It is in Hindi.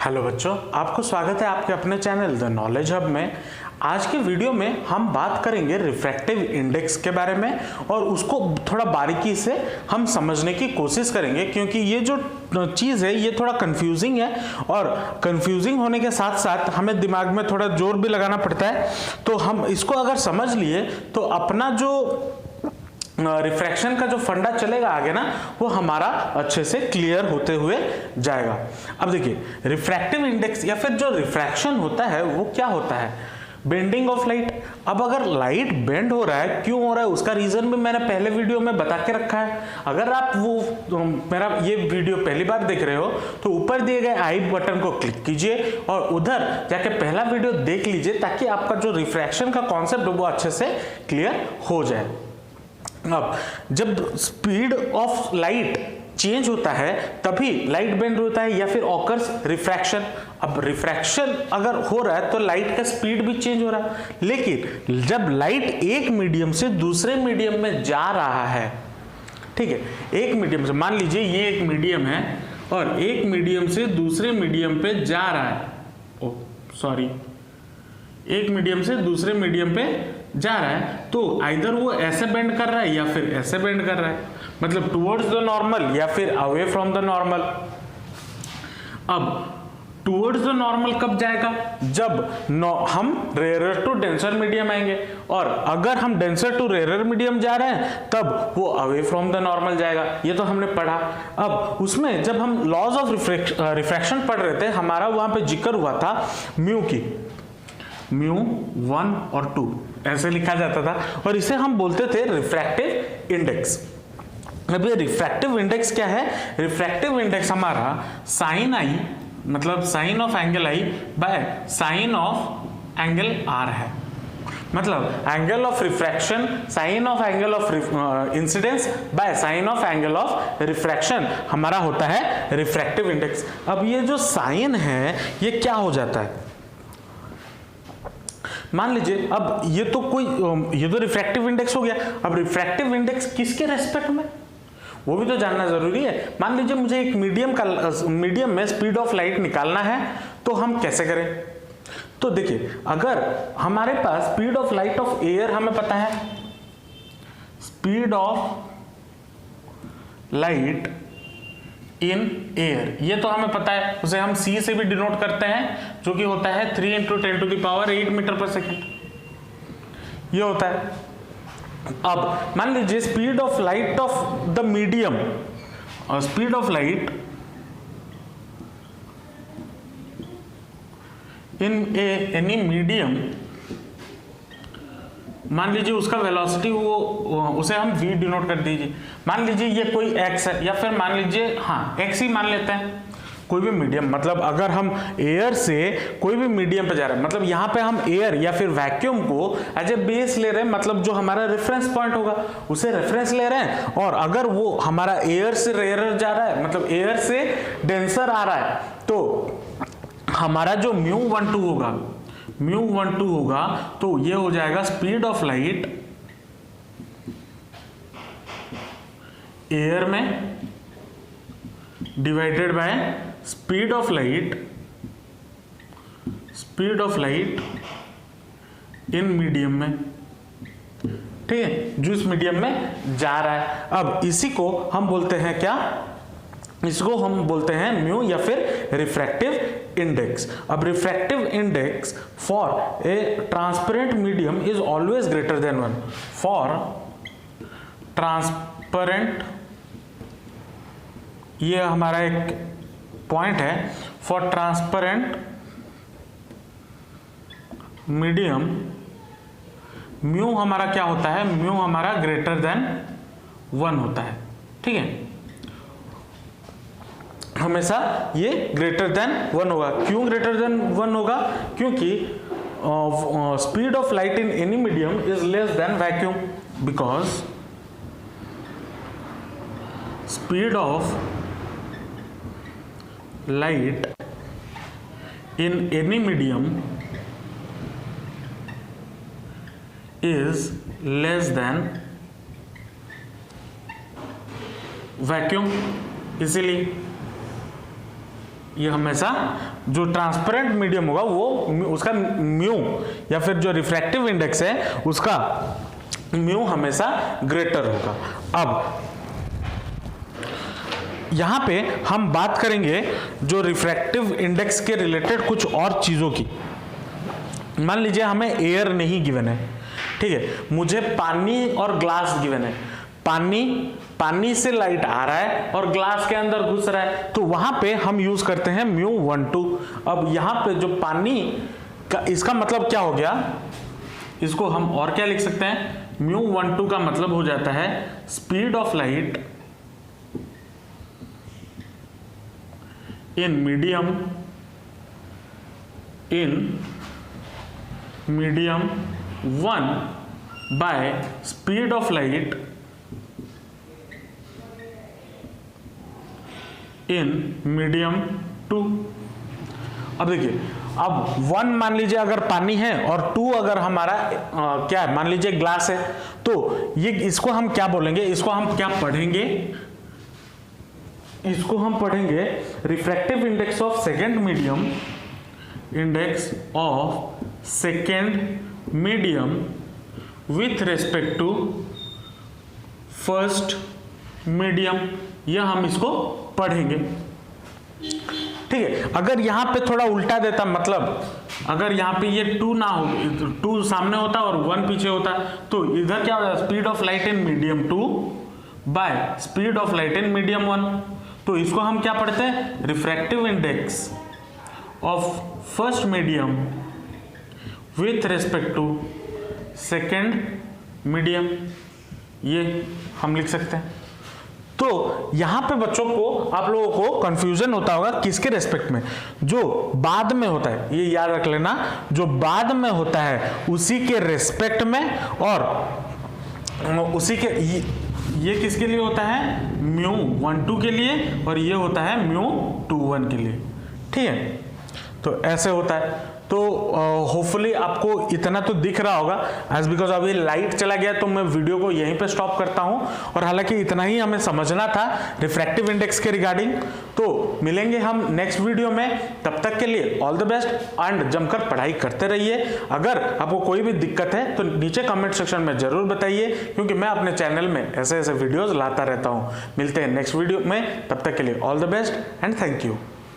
हेलो बच्चों, आपको स्वागत है आपके अपने चैनल द नॉलेज हब में। आज के वीडियो में हम बात करेंगे रिफ्रैक्टिव इंडेक्स के बारे में और उसको थोड़ा बारीकी से हम समझने की कोशिश करेंगे, क्योंकि ये जो चीज़ है ये थोड़ा कंफ्यूजिंग है और कंफ्यूजिंग होने के साथ साथ हमें दिमाग में थोड़ा जोर भी लगाना पड़ता है। तो हम इसको अगर समझ लिए तो अपना जो रिफ्रैक्शन का जो फंडा चलेगा आगे ना, वो हमारा अच्छे से क्लियर होते हुए जाएगा। अब देखिए, रिफ्रैक्टिव इंडेक्स या फिर जो रिफ्रैक्शन होता है वो क्या होता है? Bending of light. अब अगर लाइट बेंड हो रहा है, क्यों हो रहा है उसका रीजन भी मैंने पहले वीडियो में बता के रखा है। अगर आप वो मेरा ये वीडियो पहली बार देख रहे हो तो ऊपर दिए गए आई बटन को क्लिक कीजिए और उधर जाके पहला वीडियो देख लीजिए, ताकि आपका जो रिफ्रैक्शन का कॉन्सेप्ट है वो अच्छे से क्लियर हो जाए। अब जब स्पीड ऑफ लाइट चेंज होता है तभी लाइट बेंड होता है या फिर ऑकर्स रिफ्रैक्शन। अब रिफ्रैक्शन अगर हो रहा है तो लाइट का स्पीड भी चेंज हो रहा है, लेकिन जब लाइट एक मीडियम से दूसरे मीडियम में जा रहा है, ठीक है, एक मीडियम से, मान लीजिए ये एक मीडियम है और एक मीडियम से दूसरे मीडियम पे जा रहा है, एक मीडियम से दूसरे मीडियम पे जा रहा है, तो आइदर वो ऐसे बेंड कर रहा है या फिर ऐसे बेंड कर रहा है, मतलब टुवर्ड्स द नॉर्मल या फिर अवे फ्रॉम द नॉर्मल। अब टुवर्ड्स द नॉर्मल कब जाएगा? जब हम रेयर टू डेंसर मीडियम आएंगे, और अगर हम डेंसर टू रेयर मीडियम जा रहे हैं तब वो अवे फ्रॉम द नॉर्मल जाएगा। ये तो हमने पढ़ा। अब उसमें जब हम लॉज ऑफ रिफ्रैक्शन पढ़ रहे थे, हमारा वहां पे जिक्र हुआ था म्यू की, म्यू 1 और 2 ऐसे लिखा जाता था, और इसे हम बोलते थे रिफ्रैक्टिव इंडेक्स। अब ये रिफ्रैक्टिव इंडेक्स क्या है? रिफ्रैक्टिव इंडेक्स हमारा साइन आई, मतलब sine of angle i by sine of angle r है। मतलब angle of refraction, sine of angle of incidence by sine of angle of refraction हमारा होता है रिफ्रैक्टिव इंडेक्स। अब ये जो साइन है ये क्या हो जाता है? मान लीजिए, अब ये तो रिफ्रैक्टिव इंडेक्स हो गया। अब रिफ्रैक्टिव इंडेक्स किसके रेस्पेक्ट में, वो भी तो जानना जरूरी है। मान लीजिए मुझे एक मीडियम में स्पीड ऑफ लाइट निकालना है, तो हम कैसे करें? तो देखिए, अगर हमारे पास speed of light of air हमें पता है, speed of light in air, ये तो हमें पता है, उसे हम c से भी डिनोट करते हैं, जो कि होता है 3 × 10⁸ मीटर पर सेकेंड, ये होता है। अब मान लीजिए speed of light of the medium, और speed of light in any medium, मान लीजिए उसका वेलोसिटी उसे हम v डिनोट कर दीजिए। मान लीजिए ये कोई x है, या फिर मान लीजिए x ही मान लेते हैं, कोई भी मीडियम, मतलब अगर हम एयर से कोई भी मीडियम पे जा रहे हैं, मतलब यहाँ पे हम एयर या फिर वैक्यूम को एज ए बेस ले रहे हैं, मतलब जो हमारा रेफरेंस पॉइंट होगा उसे रेफरेंस ले रहे हैं, और अगर वो हमारा एयर से रेयर जा रहा है, मतलब एयर से डेंसर आ रहा है, तो हमारा जो μ12 होगा, तो ये हो जाएगा स्पीड ऑफ लाइट एयर में divided by speed of light in medium में, ठीक है, जो इस मीडियम में जा रहा है। अब इसी को हम बोलते हैं क्या? इसको हम बोलते हैं म्यू या फिर रिफ्रैक्टिव इंडेक्स। अब refractive index for a transparent medium is always greater than 1। For transparent, ये हमारा एक पॉइंट है, फॉर ट्रांसपेरेंट मीडियम म्यू हमारा क्या होता है? म्यू हमारा ग्रेटर देन 1 होता है, ठीक है, हमेशा ये ग्रेटर देन 1 होगा। क्यों ग्रेटर देन 1 होगा? क्योंकि speed of light in any medium is less than vacuum, because speed of light in any medium is less than vacuum, इसीलिए ये हमेशा जो ट्रांसपेरेंट मीडियम होगा वो उसका म्यू या फिर जो रिफ्रैक्टिव इंडेक्स है उसका म्यू हमेशा ग्रेटर होगा। अब यहां पे हम बात करेंगे जो रिफ्रैक्टिव इंडेक्स के रिलेटेड कुछ और चीजों की। मान लीजिए हमें एयर नहीं गिवन है, ठीक है, मुझे पानी और ग्लास गिवन है, पानी से लाइट आ रहा है और ग्लास के अंदर घुस रहा है, तो वहां पे हम यूज करते हैं μ12। अब यहां पे जो पानी का इसका मतलब क्या हो गया, इसको हम और क्या लिख सकते हैं, μ12 का मतलब हो जाता है speed of light in medium 1 bye speed of light in medium 2। अब देखिए, अब 1 मान लीजिए अगर पानी है और 2 अगर हमारा क्या है, मान लीजिए ग्लास है, तो ये इसको हम क्या बोलेंगे, इसको हम क्या पढ़ेंगे, इसको हम पढ़ेंगे refractive index of second medium, index of second medium with respect to first medium, यह हम इसको पढ़ेंगे। ठीक है, अगर यहां पे थोड़ा उल्टा देता, मतलब अगर यहां पे ये 2 ना हो, 2 सामने होता और 1 पीछे होता, तो इधर क्या होता, speed of light in medium 2 by speed of light in medium 1। तो इसको हम क्या पढ़ते हैं, refractive index of first medium with respect to second medium, ये हम लिख सकते हैं। तो यहां पे बच्चों को, आप लोगों को कंफ्यूजन होता होगा किसके रेस्पेक्ट में, जो बाद में होता है, ये याद रख लेना, जो बाद में होता है उसी के रेस्पेक्ट में, और उसी के ये किसके लिए होता है, μ12 के लिए, और ये होता है μ21 के लिए। ठीक है, तो ऐसे होता है। तो होपफुली आपको इतना तो दिख रहा होगा। एज बिकॉज अभी लाइट चला गया तो मैं वीडियो को यहीं पे स्टॉप करता हूं, और हालांकि इतना ही हमें समझना था रिफ्रैक्टिव इंडेक्स के रिगार्डिंग। तो मिलेंगे हम नेक्स्ट वीडियो में, तब तक के लिए ऑल द बेस्ट एंड जमकर पढ़ाई करते रहिए। अगर आपको कोई भी दिक्कत है तो नीचे कमेंट सेक्शन में जरूर बताइए, क्योंकि मैं अपने चैनल में ऐसे ऐसे वीडियोज लाता रहता हूँ। मिलते हैं नेक्स्ट वीडियो में, तब तक के लिए all the best and thank you.